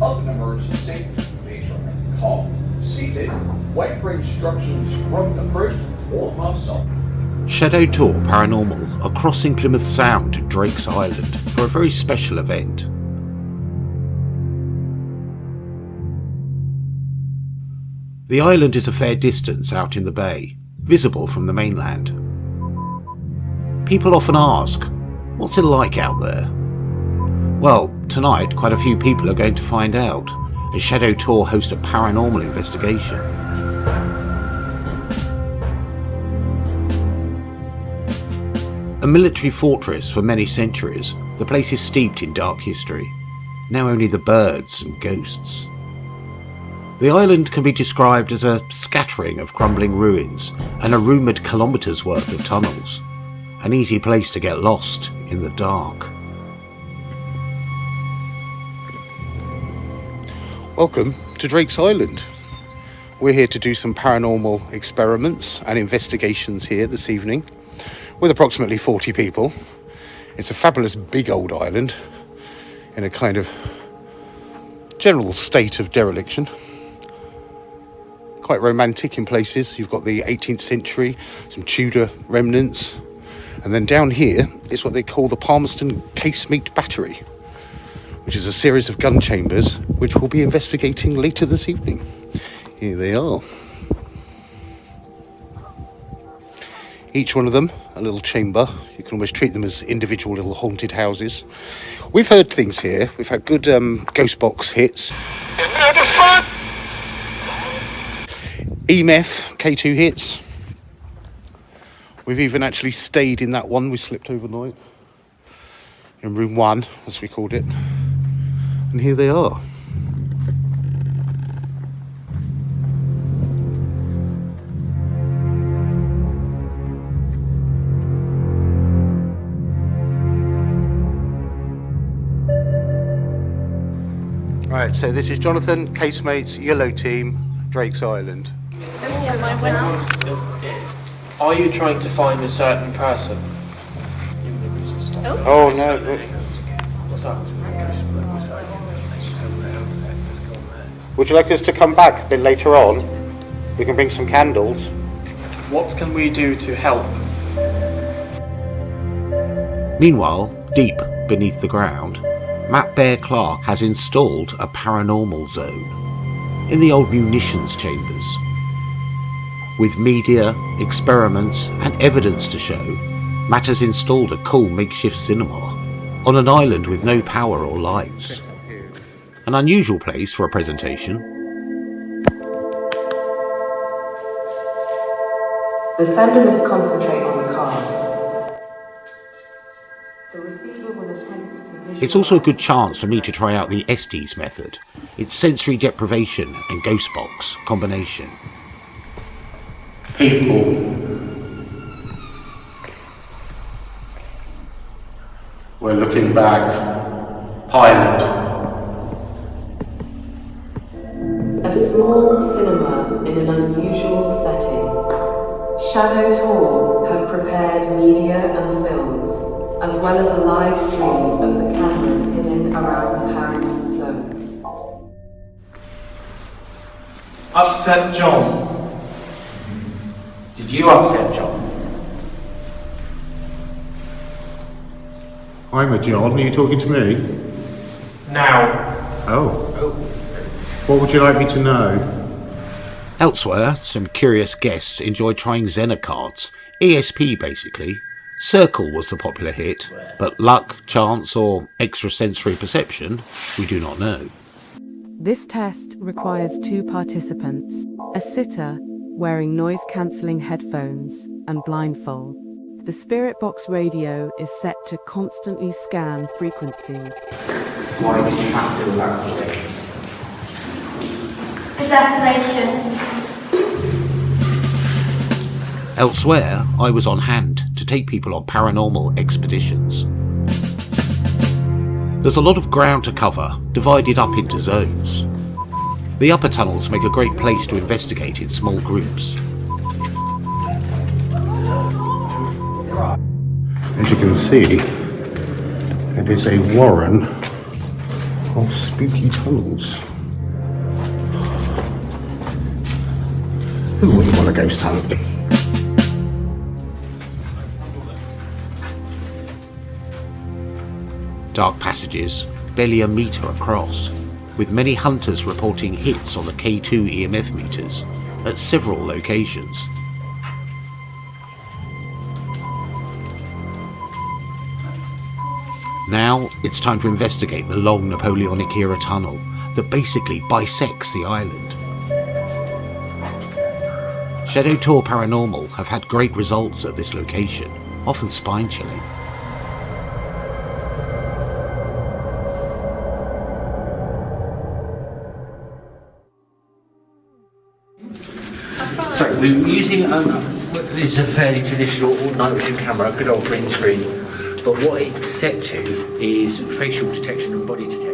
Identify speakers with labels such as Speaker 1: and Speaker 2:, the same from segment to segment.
Speaker 1: of an emergency based on a call. Seated, wide range instructions from the crew or myself.
Speaker 2: Shadow Tor Paranormal are crossing Plymouth Sound to Drake's Island for a very special event. The island is a fair distance out in the bay, visible from the mainland. People often ask, what's it like out there? Well, tonight quite a few people are going to find out, as Shadow Tor host a paranormal investigation. A military fortress for many centuries, the place is steeped in dark history, now only the birds and ghosts. The island can be described as a scattering of crumbling ruins and a rumoured kilometres worth of tunnels. An easy place to get lost in the dark. Welcome to Drake's Island. We're here to do some paranormal experiments and investigations here this evening with approximately 40 people. It's a fabulous big old island in a kind of general state of dereliction. Quite romantic in places. You've got the 18th century, some Tudor remnants, and then down here is what they call the Palmerston Casemate Battery, which is a series of gun chambers which we'll be investigating later this evening. Here they are. Each one of them a little chamber. You can almost treat them as individual little haunted houses. We've heard things here. We've had good ghost box hits. EMF K2 hits. We've even actually stayed in that one we slept overnight. In room 1, as we called it. And here they are. Right, so this is Jonathan, Casemate's yellow team, Drake's Island.
Speaker 3: Are you trying to find a certain person?
Speaker 2: Oh no.
Speaker 3: What's that?
Speaker 2: Would you like us to come back a bit later on? We can bring some candles.
Speaker 3: What can we do to help?
Speaker 2: Meanwhile, deep beneath the ground, Matt Bear Clark has installed a paranormal zone in the old munitions chambers. With media, experiments and evidence to show, Matt has installed a cool makeshift cinema on an island with no power or lights. An unusual place for a presentation.
Speaker 4: The sender must concentrate on the card. The receiver will attempt to visualize.
Speaker 2: It's also a good chance for me to try out the Estes method. It's sensory deprivation and ghost box combination.
Speaker 3: People.
Speaker 2: We're looking back. Pilot.
Speaker 4: A small cinema in an unusual setting. Shadow Tor have prepared media and films, as well as a live stream of the cameras hidden around the paranormal zone.
Speaker 3: Upset John.
Speaker 5: Did you upset John?
Speaker 2: I'm a John, are you talking to me?
Speaker 3: Now.
Speaker 2: Oh. What would you like me to know? Elsewhere, some curious guests enjoyed trying Xena cards. ESP basically. Circle was the popular hit, but luck, chance or extrasensory perception, we do not know.
Speaker 6: This test requires 2 participants, a sitter wearing noise-cancelling headphones and blindfold. The spirit box radio is set to constantly scan frequencies.
Speaker 5: Why did you have to do that?
Speaker 7: The destination.
Speaker 2: Elsewhere, I was on hand to take people on paranormal expeditions. There's a lot of ground to cover, divided up into zones. The upper tunnels make a great place to investigate in small groups. As you can see, it is a warren of spooky tunnels. Who wouldn't want a ghost hunt? Dark passages, barely a metre across, with many hunters reporting hits on the K2 EMF meters at several locations. Now it's time to investigate the long Napoleonic era tunnel that basically bisects the island. Shadow Tor Paranormal have had great results at this location, often spine-chilling.
Speaker 5: So we're using this is a fairly traditional night vision camera, a good old green screen, but what it's set to is facial detection and body detection.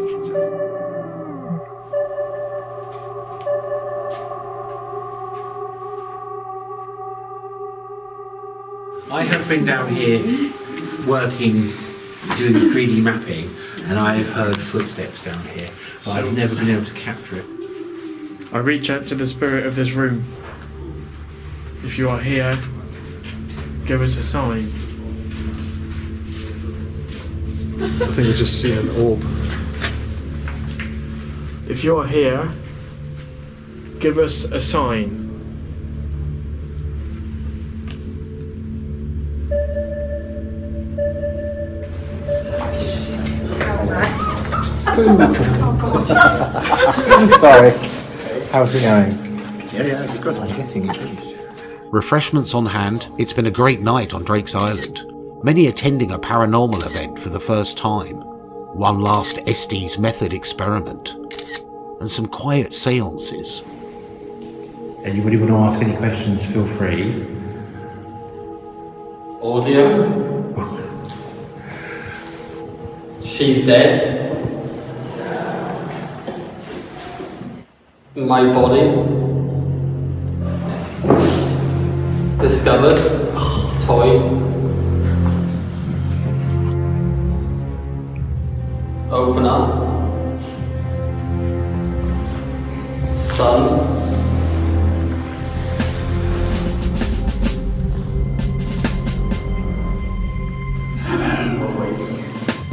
Speaker 5: I have been down here working, doing 3D mapping, and I have heard footsteps down here, but I've never been able to capture it.
Speaker 3: I reach out to the spirit of this room. If you are here, give us a sign.
Speaker 7: I think we just see an orb.
Speaker 3: If you are here, give us a sign.
Speaker 8: Sorry. How's it going?
Speaker 7: Yeah, it's good.
Speaker 8: I'm guessing you finished.
Speaker 2: Refreshments on hand, it's been a great night on Drake's Island. Many attending a paranormal event for the first time. One last Estes method experiment. And some quiet seances.
Speaker 8: Anybody want to ask any questions, feel free.
Speaker 9: Audio. She's dead. My body. Discovered. Toy. Open up. Sun.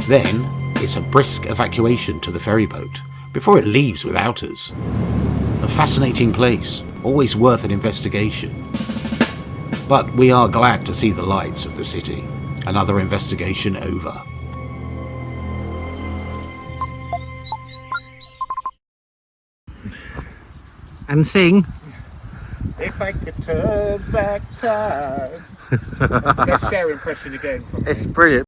Speaker 2: Then, it's a brisk evacuation to the ferry boat, before it leaves without us. A fascinating place, always worth an investigation. But we are glad to see the lights of the city. Another investigation over.
Speaker 8: And sing.
Speaker 7: If I could turn back time.
Speaker 3: Let's share impression again.
Speaker 8: It's brilliant.